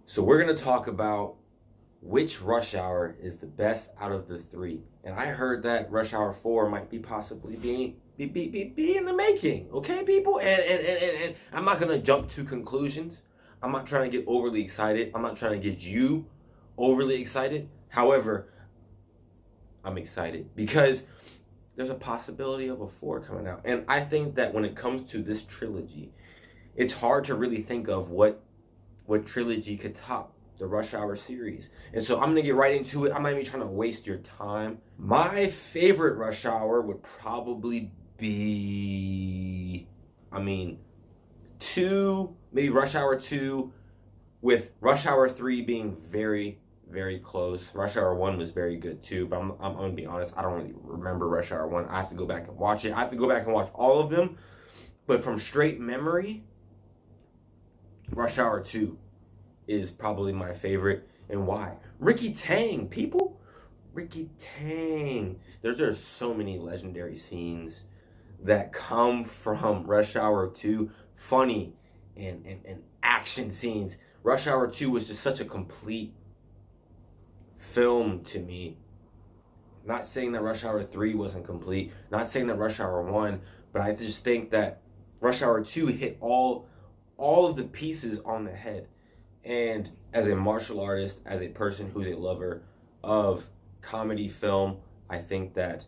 So we're gonna talk about which Rush Hour is the best out of the three. And I heard that Rush Hour 4 might be possibly be in the making. Okay, people? And I'm not gonna jump to conclusions. I'm not trying to get overly excited. I'm not trying to get you overly excited. However, I'm excited because there's a possibility of a 4 coming out. And I think that when it comes to this trilogy, it's hard to really think of what trilogy could top the Rush Hour series. And so I'm gonna get right into it. I'm not even trying to waste your time. My favorite Rush Hour would probably be, 2, maybe Rush Hour 2, with Rush Hour 3 being very, very close. Rush Hour 1 was very good too, but I'm gonna be honest, I don't really remember Rush Hour 1. I have to go back and watch it. I have to go back and watch all of them. But from straight memory, Rush Hour 2 is probably my favorite. And why? Ricky Tang, people. Ricky Tang. There's so many legendary scenes that come from Rush Hour 2. Funny and action scenes. Rush Hour 2 was just such a complete film to me. Not saying that Rush Hour 3 wasn't complete. Not saying that Rush Hour 1. But I just think that Rush Hour 2 hit all of the pieces on the head. And as a martial artist, as a person who's a lover of comedy film, I think that,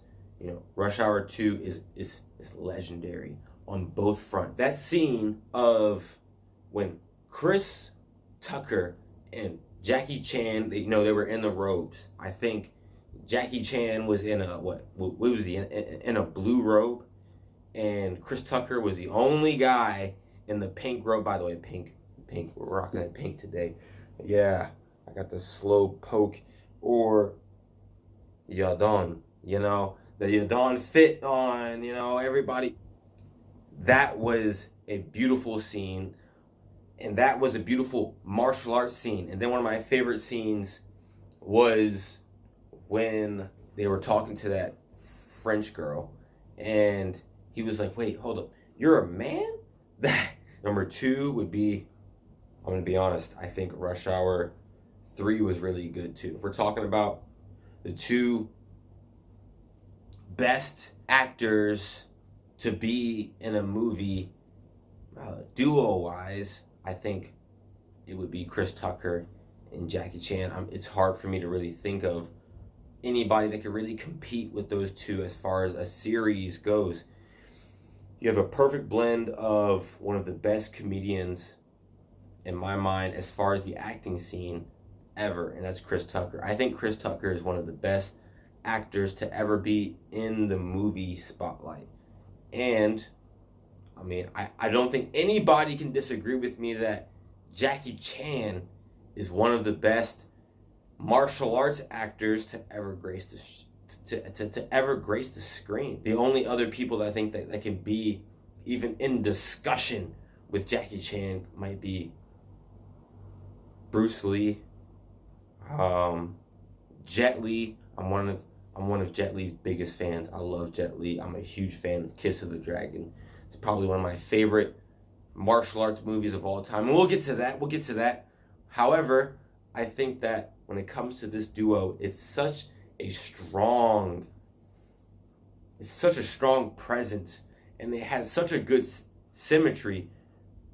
Rush Hour 2 is legendary on both fronts. That scene of when Chris Tucker and Jackie Chan, they were in the robes. I think Jackie Chan was in a, what was he, in a blue robe, and Chris Tucker was the only guy in the pink robe. By the way, pink, we're rocking that pink today. Yeah, I got the slow poke or Yadon, the Yadon fit on, everybody. That was a beautiful scene, and that was a beautiful martial arts scene. And then one of my favorite scenes was when they were talking to that French girl, and he was like, wait, hold up, you're a man? That number 2 would be, I'm going to be honest, I think Rush Hour 3 was really good too. If we're talking about the 2 best actors to be in a movie, duo-wise, I think it would be Chris Tucker and Jackie Chan. It's hard for me to really think of anybody that could really compete with those two as far as a series goes. You have a perfect blend of one of the best comedians in my mind as far as the acting scene ever, and that's Chris Tucker. I think Chris Tucker is one of the best actors to ever be in the movie spotlight. And I don't think anybody can disagree with me that Jackie Chan is one of the best martial arts actors to ever grace to ever grace the screen. The only other people that I think that can be even in discussion with Jackie Chan might be Bruce Lee, Jet Li. I'm one of Jet Li's biggest fans. I love Jet Li. I'm a huge fan of Kiss of the Dragon. It's probably one of my favorite martial arts movies of all time. And we'll get to that. However, I think that when it comes to this duo, it's such a strong presence, and they had such a good symmetry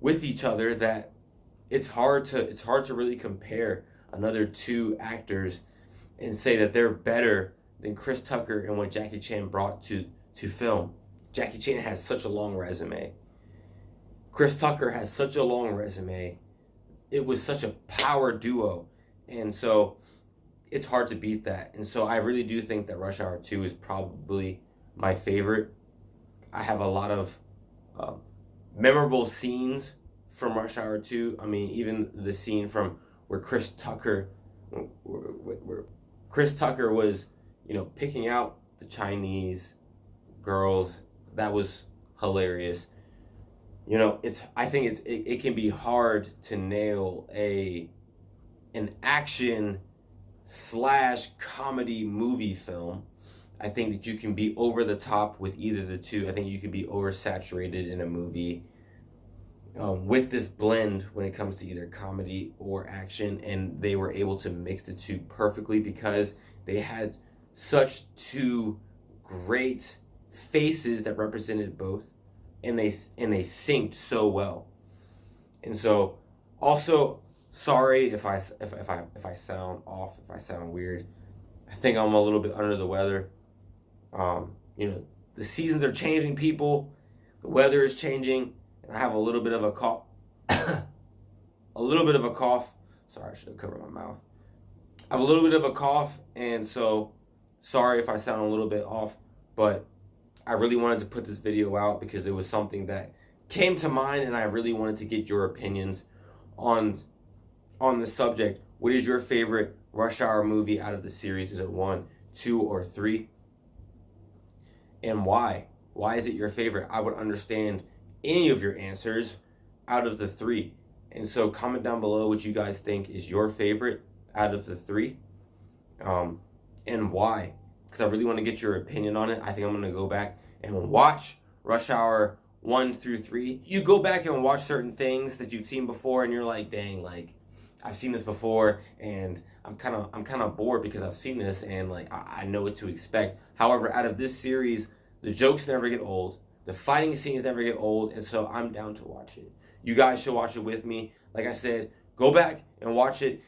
with each other that it's hard to really compare another 2 actors and say that they're better than Chris Tucker and what Jackie Chan brought to film. Jackie Chan has such a long resume. Chris Tucker has such a long resume. It was such a power duo. And so it's hard to beat that. And so I really do think that Rush Hour 2 is probably my favorite. I have a lot of memorable scenes from Rush Hour 2. Even the scene from where Chris Tucker was, picking out the Chinese girls. That was hilarious. I think it can be hard to nail an action / comedy movie film. I think that you can be over the top with either the two. I think you can be oversaturated in a movie with this blend when it comes to either comedy or action, and they were able to mix the two perfectly because they had such two great faces that represented both, and they synced so well. And so, also, sorry if I sound off, if I sound weird. I think I'm a little bit under the weather. The seasons are changing, people. The weather is changing, and I have a little bit of a cough. A little bit of a cough. Sorry, I should have covered my mouth. I have a little bit of a cough, and so sorry if I sound a little bit off, but I really wanted to put this video out because it was something that came to mind, and I really wanted to get your opinions on the subject. What is your favorite Rush Hour movie out of the series? Is it 1, 2, or 3? And why? Why is it your favorite? I would understand any of your answers out of the 3. And so comment down below what you guys think is your favorite out of the 3. And why? Because I really want to get your opinion on it. I think I'm going to go back and watch Rush Hour 1 through 3. You go back and watch certain things that you've seen before, and you're like, dang, like, I've seen this before, and I'm kind of bored because I've seen this, and like I know what to expect. However, out of this series, the jokes never get old, the fighting scenes never get old, and so I'm down to watch it. You guys should watch it with me. Like I said, go back and watch it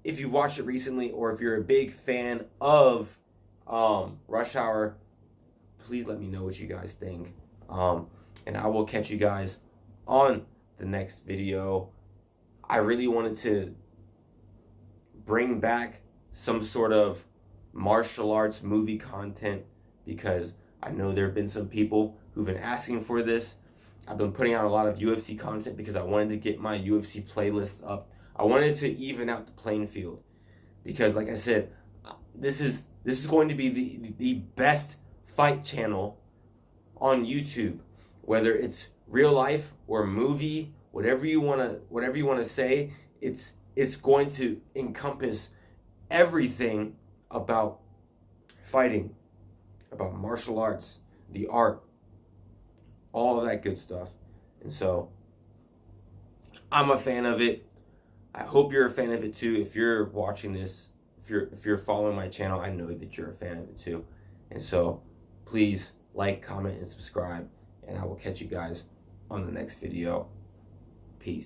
if you've watched it recently, or if you're a big fan of Rush Hour. Please let me know what you guys think, and I will catch you guys on the next video. I really wanted to bring back some sort of martial arts movie content because I know there have been some people who've been asking for this. I've been putting out a lot of UFC content because I wanted to get my UFC playlists up. I wanted to even out the playing field because, like I said, this is going to be the best fight channel on YouTube, whether it's real life or movie. Whatever you wanna say, it's going to encompass everything about fighting, about martial arts, the art, all of that good stuff. And so I'm a fan of it. I hope you're a fan of it too. If you're watching this, if you're following my channel, I know that you're a fan of it too. And so please like, comment, and subscribe, and I will catch you guys on the next video. Peace.